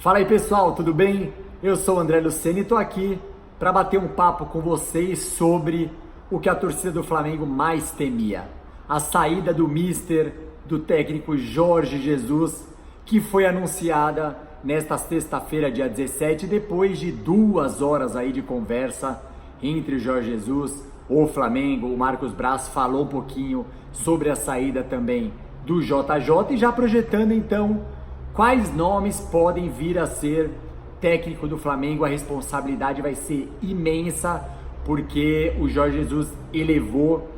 Fala aí pessoal, tudo bem? Eu sou o André Lucena e estou aqui para bater um papo com vocês sobre o que a torcida do Flamengo mais temia. A saída do técnico Jorge Jesus, que foi anunciada nesta sexta-feira, dia 17, depois de 2 horas aí de conversa entre o Jorge Jesus, o Flamengo. O Marcos Braz falou um pouquinho sobre a saída também do JJ e já projetando então quais nomes podem vir a ser técnico do Flamengo. A responsabilidade vai ser imensa, porque o Jorge Jesus elevou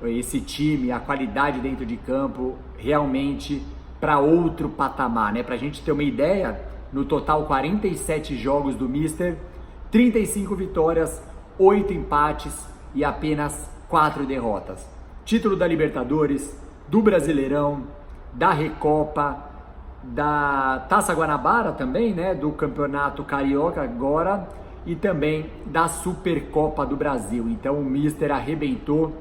esse time, a qualidade dentro de campo, realmente para outro patamar, né? Para a gente ter uma ideia, no total 47 jogos do Mister, 35 vitórias, 8 empates e apenas 4 derrotas. Título da Libertadores, do Brasileirão, da Recopa, da Taça Guanabara também, né, do Campeonato Carioca agora, e também da Supercopa do Brasil. Então o Mister arrebentou,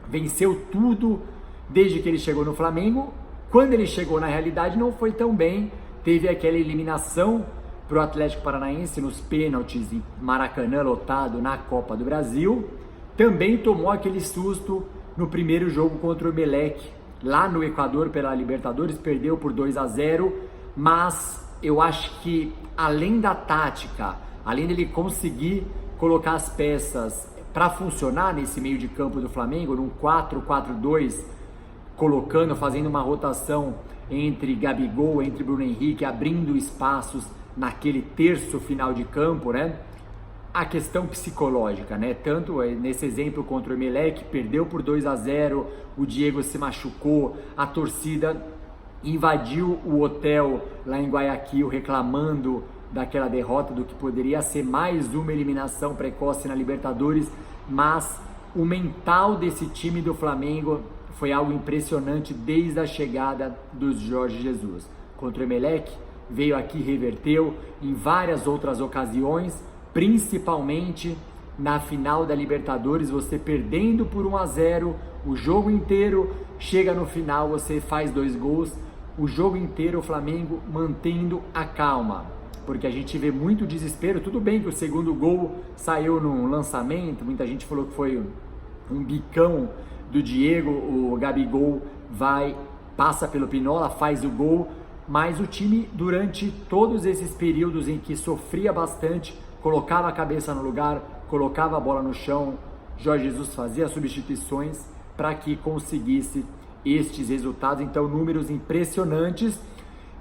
venceu tudo desde que ele chegou no Flamengo. Quando ele chegou, na realidade não foi tão bem, teve aquela eliminação para o Atlético Paranaense nos pênaltis em Maracanã lotado na Copa do Brasil. Também tomou aquele susto no primeiro jogo contra o Emelec, lá no Equador pela Libertadores, perdeu por 2-0, mas eu acho que além da tática, além dele conseguir colocar as peças para funcionar nesse meio de campo do Flamengo, num 4-4-2, fazendo uma rotação entre Gabigol, entre Bruno Henrique, abrindo espaços naquele terço final de campo, né? A questão psicológica, né? Tanto nesse exemplo contra o Emelec, perdeu por 2-0, o Diego se machucou, a torcida invadiu o hotel lá em Guayaquil reclamando daquela derrota, do que poderia ser mais uma eliminação precoce na Libertadores, mas o mental desse time do Flamengo foi algo impressionante desde a chegada do Jorge Jesus. Contra o Emelec, veio aqui, reverteu em várias outras ocasiões, principalmente na final da Libertadores, você perdendo por 1-0 o jogo inteiro, chega no final, você faz 2 gols, o jogo inteiro o Flamengo mantendo a calma, porque a gente vê muito desespero. Tudo bem que o segundo gol saiu num lançamento, muita gente falou que foi um bicão do Diego, o Gabigol passa pelo Pinola, faz o gol, mas o time durante todos esses períodos em que sofria bastante, colocava a cabeça no lugar, colocava a bola no chão, Jorge Jesus fazia substituições para que conseguisse estes resultados. Então, números impressionantes.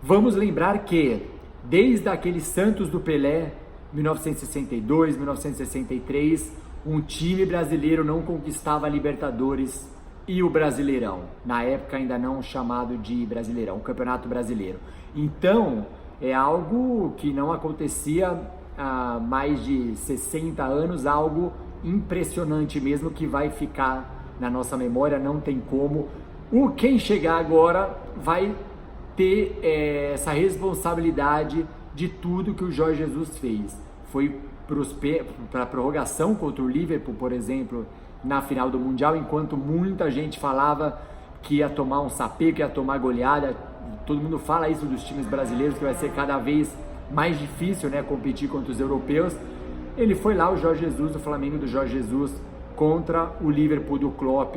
Vamos lembrar que desde aquele Santos do Pelé, 1962, 1963, um time brasileiro não conquistava a Libertadores e o Brasileirão, na época ainda não chamado de Brasileirão, o Campeonato Brasileiro. Então, é algo que não acontecia há mais de 60 anos, algo impressionante mesmo, que vai ficar na nossa memória, não tem como. Quem chegar agora vai ter essa responsabilidade de tudo que o Jorge Jesus fez. Foi para a prorrogação contra o Liverpool, por exemplo, na final do Mundial, enquanto muita gente falava que ia tomar um sapeio, que ia tomar goleada. Todo mundo fala isso dos times brasileiros, que vai ser cada vez mais difícil, né, competir contra os europeus. Ele foi lá, o Jorge Jesus, o Flamengo do Jorge Jesus, contra o Liverpool do Klopp,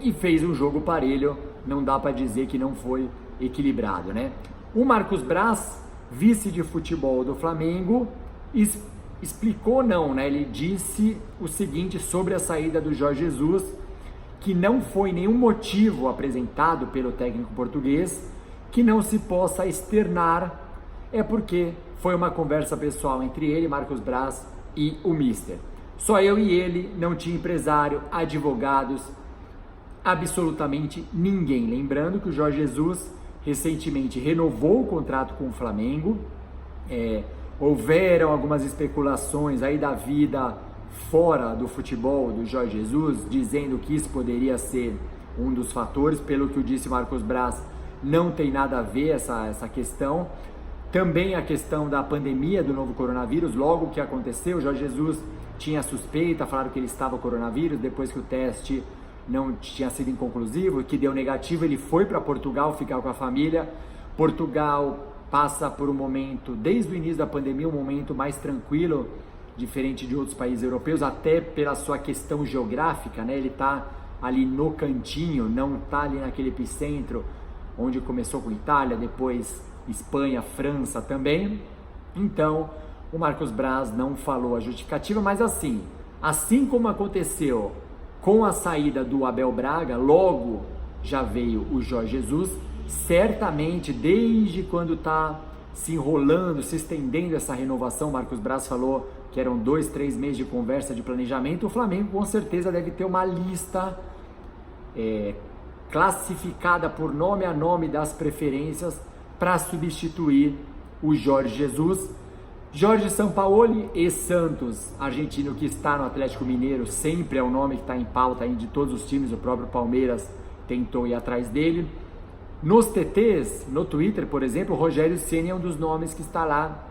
e fez um jogo parelho. Não dá para dizer que não foi equilibrado, né? O Marcos Braz, vice de futebol do Flamengo, explicou não, né? Ele disse o seguinte sobre a saída do Jorge Jesus, que não foi nenhum motivo apresentado pelo técnico português que não se possa externar, é porque foi uma conversa pessoal entre ele, Marcos Braz, e o Mister. Só eu e ele, não tinha empresário, advogados, absolutamente ninguém. Lembrando que o Jorge Jesus recentemente renovou o contrato com o Flamengo. Houveram algumas especulações aí da vida fora do futebol do Jorge Jesus, dizendo que isso poderia ser um dos fatores. Pelo que disse Marcos Braz, não tem nada a ver essa questão. Também a questão da pandemia do novo coronavírus, logo que aconteceu, o Jorge Jesus tinha suspeita, falaram que ele estava com coronavírus, depois que o teste não tinha sido inconclusivo, que deu negativo, ele foi para Portugal ficar com a família. Portugal passa por um momento, desde o início da pandemia, um momento mais tranquilo, diferente de outros países europeus, até pela sua questão geográfica, né? Ele está ali no cantinho, não está ali naquele epicentro, onde começou com Itália, depois Espanha, França também. Então, o Marcos Braz não falou a justificativa, mas assim como aconteceu com a saída do Abel Braga, logo já veio o Jorge Jesus. Certamente, desde quando está se enrolando, se estendendo essa renovação, Marcos Braz falou que eram 2, 3 meses de conversa de planejamento, o Flamengo com certeza deve ter uma lista classificada por nome a nome das preferências para substituir o Jorge Jesus. Jorge Sampaoli e Santos, argentino que está no Atlético Mineiro, sempre é o nome que está em pauta aí de todos os times, o próprio Palmeiras tentou ir atrás dele. Nos TTs, no Twitter, por exemplo, o Rogério Ceni é um dos nomes que está lá,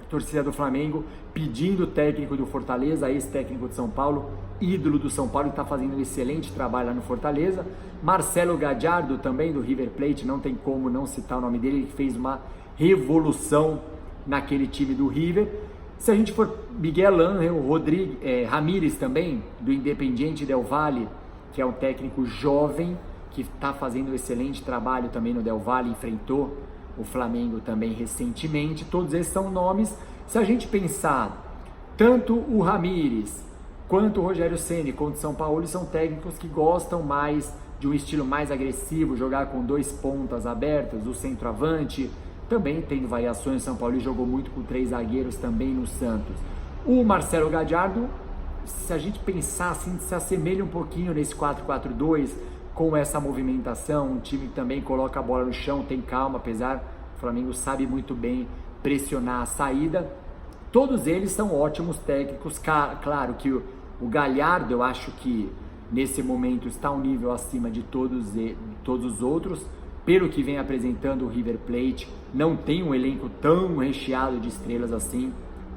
torcida do Flamengo, pedindo o técnico do Fortaleza, ex-técnico de São Paulo, ídolo do São Paulo, que está fazendo um excelente trabalho lá no Fortaleza. Marcelo Gallardo, também do River Plate, não tem como não citar o nome dele, ele fez uma revolução naquele time do River. Se a gente for Miguel Ángel Ramírez também, do Independiente Del Valle, que é um técnico jovem, que está fazendo um excelente trabalho também no Del Valle, enfrentou o Flamengo também recentemente. Todos esses são nomes. Se a gente pensar, tanto o Ramírez, quanto o Rogério Ceni, quanto o São Paulo, são técnicos que gostam mais de um estilo mais agressivo, jogar com 2 pontas abertas, o centroavante, também tendo variações. O São Paulo jogou muito com 3 zagueiros também no Santos. O Marcelo Gallardo, se a gente pensar assim, se assemelha um pouquinho nesse 4-4-2, com essa movimentação, um time que também coloca a bola no chão, tem calma, apesar o Flamengo sabe muito bem pressionar a saída. Todos eles são ótimos técnicos. Claro que o Gallardo, eu acho que nesse momento está um nível acima de todos os outros, pelo que vem apresentando o River Plate. Não tem um elenco tão recheado de estrelas assim,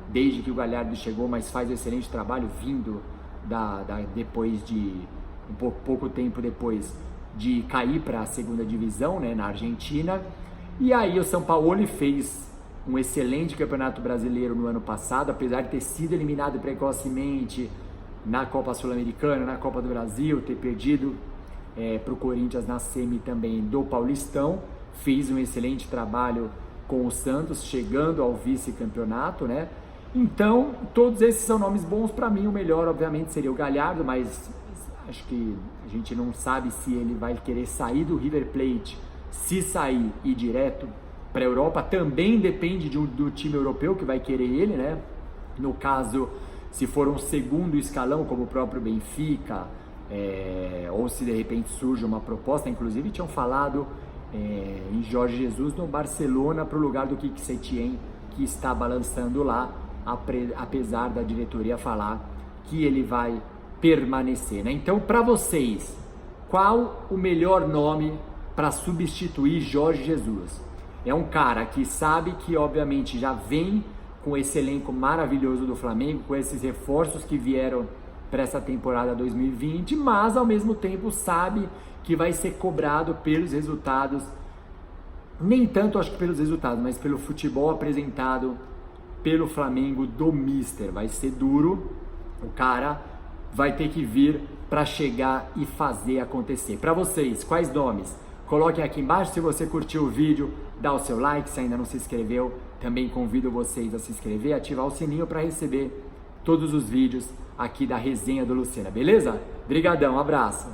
desde que o Gallardo chegou, mas faz um excelente trabalho vindo depois de pouco tempo depois de cair para a segunda divisão, né, na Argentina. E aí o Sampaoli fez um excelente campeonato brasileiro no ano passado, apesar de ter sido eliminado precocemente na Copa Sul-Americana, na Copa do Brasil, ter perdido para o Corinthians na semi também do Paulistão. Fez um excelente trabalho com o Santos, chegando ao vice-campeonato, né? Então, todos esses são nomes bons. Para mim, o melhor, obviamente, seria o Gallardo, mas acho que a gente não sabe se ele vai querer sair do River Plate. Se sair e ir direto para a Europa, também depende do time europeu que vai querer ele, né? No caso, se for um segundo escalão, como o próprio Benfica, ou se de repente surge uma proposta, inclusive tinham falado em Jorge Jesus no Barcelona para o lugar do Quique Setien, que está balançando lá, apesar da diretoria falar que ele vai permanecer, né? Então, para vocês, qual o melhor nome para substituir Jorge Jesus? É um cara que sabe que obviamente já vem com esse elenco maravilhoso do Flamengo, com esses reforços que vieram para essa temporada 2020, mas ao mesmo tempo sabe que vai ser cobrado pelos resultados, nem tanto acho que pelos resultados, mas pelo futebol apresentado pelo Flamengo do Mister. Vai ser duro, o cara vai ter que vir para chegar e fazer acontecer. Para vocês, quais nomes? Coloquem aqui embaixo. Se você curtiu o vídeo, dá o seu like. Se ainda não se inscreveu, também convido vocês a se inscrever, ativar o sininho para receber todos os vídeos aqui da Resenha do Lucena, beleza? Brigadão, abraço!